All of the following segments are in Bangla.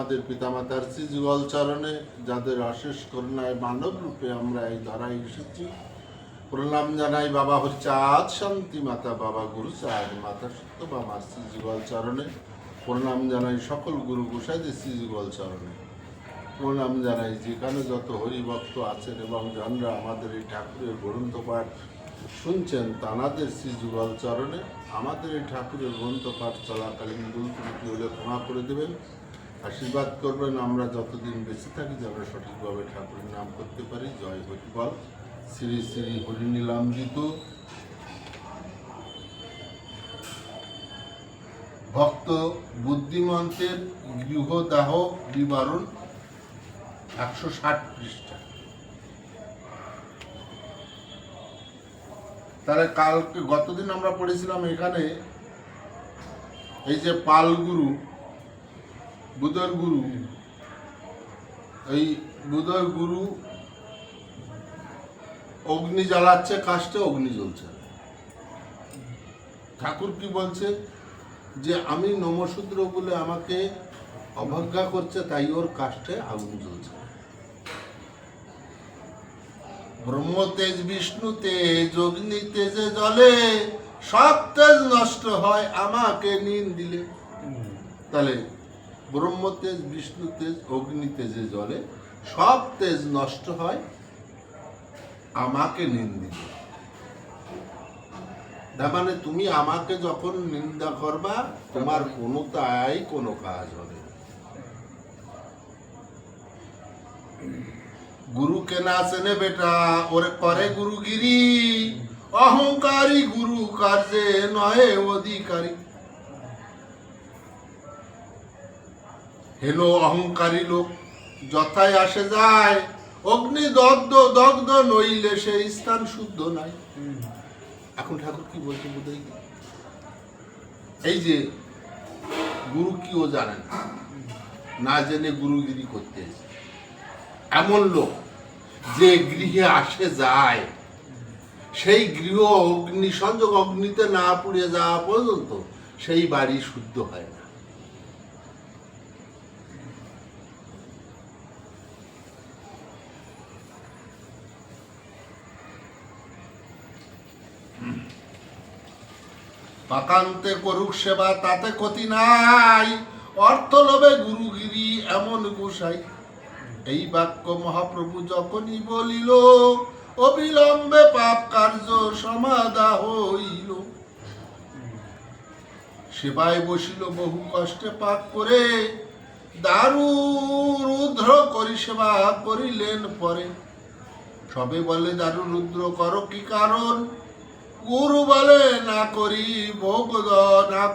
আমাদের পিতামাতার শ্রীযুগল চরণে, যাদের অশেষ করুণায় মানব রূপে আমরা এই ধরায় এসেছি। প্রণাম জানাই বাবা হরিচাঁদ শান্তি মাতা, বাবা গুরু চাঁদ মাতা সত্য বাবার শ্রীযুগল চরণে। প্রণাম জানাই সকল গুরু গোসাইদের শ্রীযুগল চরণে। প্রণাম জানাই যেখানে যত হরিভক্ত আছেন এবং যারা আমাদের এই ঠাকুরের গ্রন্থ পাঠ শুনছেন তাঁদের শ্রীযুগল চরণে। আমাদের এই ঠাকুরের গ্রন্থ পাঠ চলাকালীন ভুল ত্রুটি হলে ক্ষমা করে দেবেন, আশীর্বাদ করবেন আমরা যতদিন বেঁচে থাকি যেন সঠিকভাবে ঠাকুরের নাম করতে পারি। জয় হরিবল। শ্রী শ্রী হরিনীলামৃত ভক্ত বুদ্ধিমন্তের গৃহদাহ বিবরণ 160 পৃষ্ঠা। তাহলে কালকে গতদিন আমরা পড়েছিলাম এখানে এই যে পাল গুরু, বুধর গুরু, এই বুধর গুরু অগ্নি জ্বালাচ্ছে, কাষ্ঠে অগ্নি জ্বলছে। ঠাকুর কি বলছে যে আমি নমশূদ্র বলে আমাকে অবজ্ঞা করছে, তাই ওর কাষ্ঠে আগুন জ্বলছে। ব্রহ্ম তেজ, বিষ্ণু তেজ, অগ্নি তেজে জ্বলে, সব তেজ নষ্ট হয় আমাকে নিন দিলে। তাহলে ব্রহ্ম তেজ, বিষ্ণু তেজ, অগ্নি তেজে জ্বলে, সব তেজ নষ্ট হয় আমাকে নিন দিলে। তার মানে তুমি আমাকে যখন নিন্দা করবা তোমার কোনো কাজ হবে। গুরুকে না চেনে বেটা ওরে করে গুরুগিরি, অহংকারী গুরু কার্যে নহে অধিকারী। হেন অহংকারী লোক যথায় আসে যায়, অগ্নি দগ্ধ নইলে সেই স্থান শুদ্ধ নাই। এখন ঠাকুর কি বলছে বোধহয়, এই যে গুরু কি ও জানেন না জেনে গুরুগিরি করতে এসে এমন লোক যে গৃহে আসে যায়, সেই গৃহ অগ্নি সংযোগ অগ্নিতে না পুড়ে যাওয়া পর্যন্ত সেই বাড়ি শুদ্ধ হয় না। পাকান্তে করুক সেবা তাতে ক্ষতি নাই, অর্থ লোভে গুরুগিরি এমন গোসাই। এই বাক্য মহাপ্রভু যখনই বলিল, অবিলম্বে পাপ কার্য সমাধা হইল। সেবায় বসিল বহু কষ্টে পাক করে, দারু রুদ্র করি সেবা করিলেন পরে। সবে বলে দারু রুদ্র করো কি কারণ, গুরু বলে না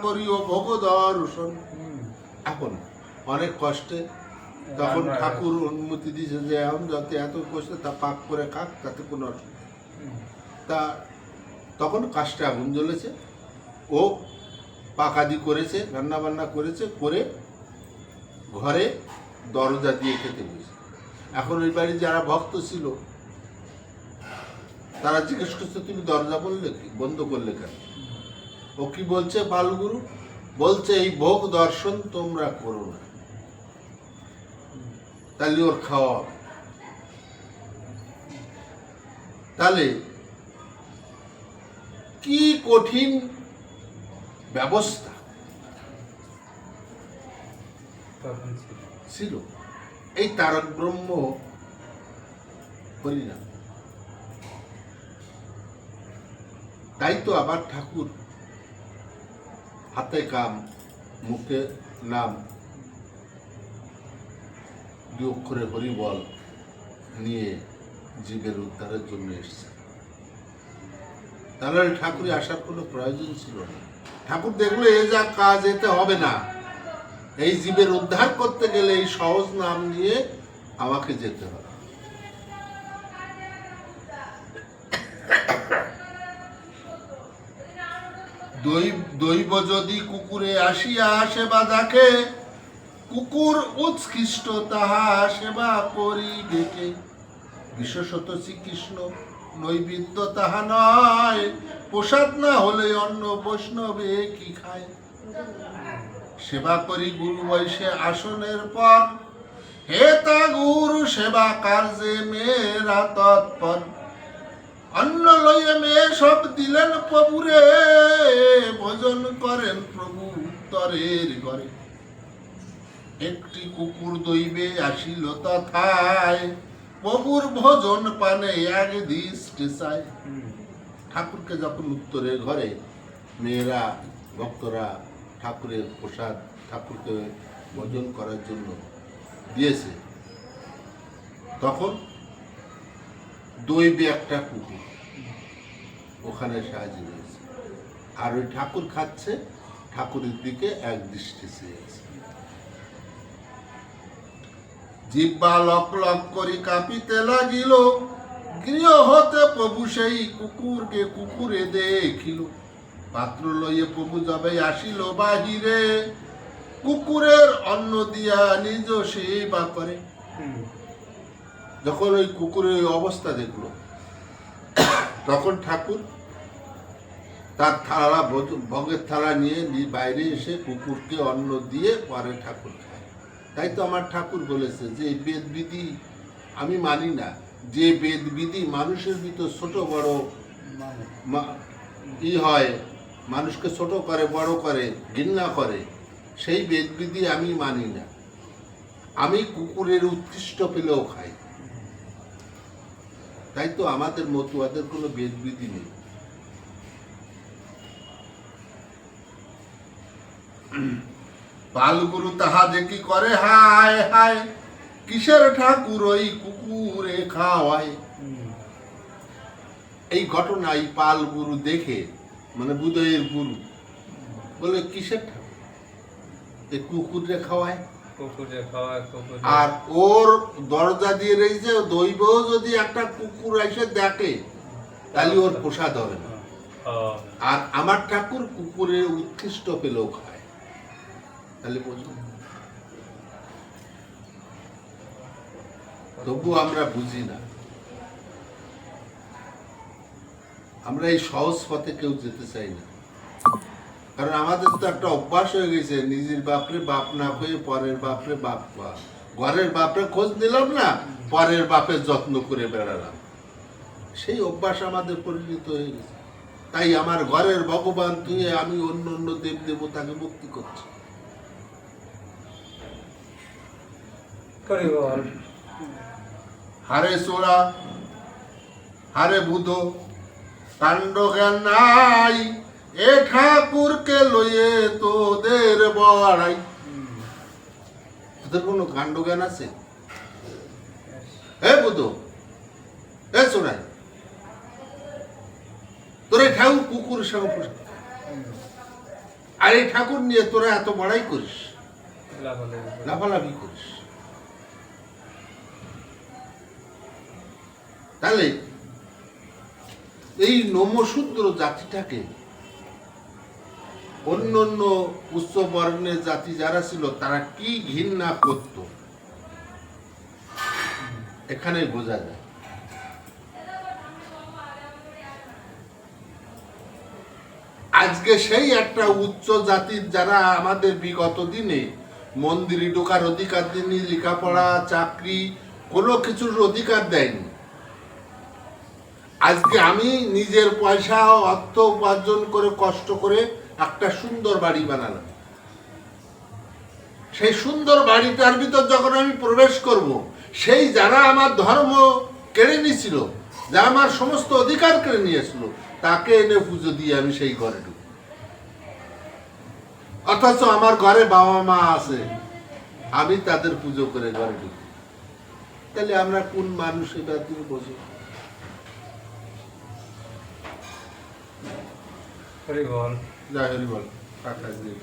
করিও ভোগ দর্শন। এখন অনেক কষ্টে তখন ঠাকুর অনুমতি দিয়েছে যে এখন যাতে এত কষ্টে তা পাক করে খাক, তাতে কোনো অসুবিধা। তা তখন কাষ্ঠে আগুন জ্বলেছে, ও পাকাদি করেছে, রান্না বান্না করেছে, করে ঘরে দরজা দিয়ে খেতে বসেছে। এখন ওই বাড়ি যারা ভক্ত ছিল তারা জিজ্ঞেস করছে তুমি দরজা বন্ধ করলে কেন? ও কি বলছে বালগুরু বলছে এই ভোগ দর্শন তোমরা করো না, তাহলে ওর খাওয়া। তাহলে কি কঠিন ব্যবস্থা ছিল এই তারক ব্রহ্ম হরিনাম। তাই তো আবার ঠাকুর হাতে কাম মুখে নাম, দুই অক্ষরে হরিবল নিয়ে জীবের উদ্ধারের জন্য এসছে। তাহলে ঠাকুরে আসার কোনো প্রয়োজন ছিল না। ঠাকুর দেখলো এ যা কাজ, এতে হবে না, এই জীবের উদ্ধার করতে গেলে এই সহজ নাম নিয়ে আমাকে যেতে হবে। দৈব যদি কুকুরে আসিয়া সেবা দেখে, কুকুর উৎকৃষ্ট তাহা সেবা করি ডেকে। বিশেষত শ্রীকৃষ্ণ নৈবেদ্য তাহা নয়, প্রসাদ না হলে অন্য বৈষ্ণবে কি খায়। সেবা করি গুরু বয়সে আসনের পর, হে তা গুরু সেবা কার্যে মেয়েরা তৎপর। অন্ন লইয়ে মেয়ে সব দিলেন প্রভুরে, ভোজন করেন প্রভু উত্তরের ঘরে। একটি কুকুর দইবে আসিল তথায়, প্রভুর ভোজন পানে এক দৃষ্টি চায়। ঠাকুরকে যখন উত্তরের ঘরে মেয়েরা ভক্তরা ঠাকুরের প্রসাদ ঠাকুরকে ভোজন করার জন্য দিয়েছে, তখন দইবে একটা কুকুর ওখানে সাহায্য রয়েছে, আর ওই ঠাকুর খাচ্ছে, ঠাকুরের দিকে এক দৃষ্টি চেয়ে আছে। জিহ্বা লক লক করি কাঁপিতে লাগিল, গৃহ হতে প্রভু সেই কুকুরকে কুকুরে দেখিল। পাত্র লইয়ে প্রভু যবে আসিল বাহিরে, কুকুরের অন্ন দিয়া নিজ সেবা করে। যখন ওই কুকুরের ওই অবস্থা দেখলো, তখন ঠাকুর তার থালা ভোগের থালা নিয়ে বাইরে এসে কুকুরকে অন্ন দিয়ে পরে ঠাকুর খায়। তাই তো আমার ঠাকুর বলেছে যে বেদ বিধি আমি মানি না, যে বেদ বিধি মানুষের ভিতর ছোট বড় হয়, মানুষকে ছোট করে বড় করে ঘৃণা করে, সেই বেদ বিধি আমি মানি না। আমি কুকুরের উৎকৃষ্ট পেলেও খাই। তাই তো আমাদের মতুয়াদের কোনো বেদ বিধি নেই। বালগুরু তাহা দেখি করে হায় হায়, কিসের ঠাকুর ওই কুকুরে খাওয়ায়। এই ঘটনা এই পাল গুরু দেখে, মানে বুদয়ের গুরু বলে কিসের ঠাকুর, এই কুকুরে খাওয়ায়। আর ওর দরজা দিয়ে রয়েছে, দৈব যদি একটা কুকুর এসে দেখে তাহলে ওর প্রসাদ হবে না। আর আমার ঠাকুর কুকুরের উৎকৃষ্ট পেলেও খায়। তাহলে বুঝুন, তবু আমরা বুঝি না। আমরা এই সহজ পথে কেউ যেতে চাই না, কারণ আমাদের তো একটা অভ্যাস হয়ে গেছে, নিজের বাপরে বাপ না হয়ে পরের বাপরে বাপ, ঘরের বাপরে খোঁজ নিলাম না, পরের বাপের যত্ন করে বেড়ালাম। সেই অভ্যাস আমাদের পরিণত হয়ে গেছে। তাই আমার ঘরের ভগবান তুই আমি অন্য অন্য দেব দেবতাকে মুক্তি করছি। হারে সোরা হারে বুধ কাণ্ড জ্ঞান নাই, এ ঠাকুরকে লইয়ে তোদের বড়াই। তোদের কোনো কাণ্ড জ্ঞান আছে? হে বুধ, হে সোনাই, তোর এই ঠাকুর কুকুরের সঙ্গে, আর এই ঠাকুর নিয়ে তোরা এত বড়াই করিস, লাফালাফি করিস। তাহলে এই নমশূদ্র জাতিটাকে অন্য অন্য উচ্চ বর্ণের জাতি যারা ছিল তারা কি ঘৃণা করত, এখানে বোঝা যায়। আজকে সেই একটা উচ্চ জাতির যারা আমাদের বিগত দিনে মন্দিরে ঢোকার অধিকার দেয়নি, লেখাপড়া চাকরি কোনো কিছুর অধিকার দেয়নি। আজকে আমি নিজের পয়সা অর্থ উপার্জন করে কষ্ট করে একটা সুন্দর বাড়ি বানালাম। সেই সুন্দর বাড়িটার ভিতর যখন আমি প্রবেশ করব, সেই যারা আমার ধর্ম কেড়ে নিয়েছিল, যারা আমার সমস্ত অধিকার কেড়ে নিয়েছিল, তাকে এনে পুজো দিয়ে আমি সেই ঘরে ঢুকি। অথচ আমার ঘরে বাবা মা আছে, আমি তাদের পুজো করে ঘরে ঢুকি। তাহলে আমরা কোন মানুষ এটা তুমি বোঝো? হরি বল, জয় হরি বল, কাকা দিয়ে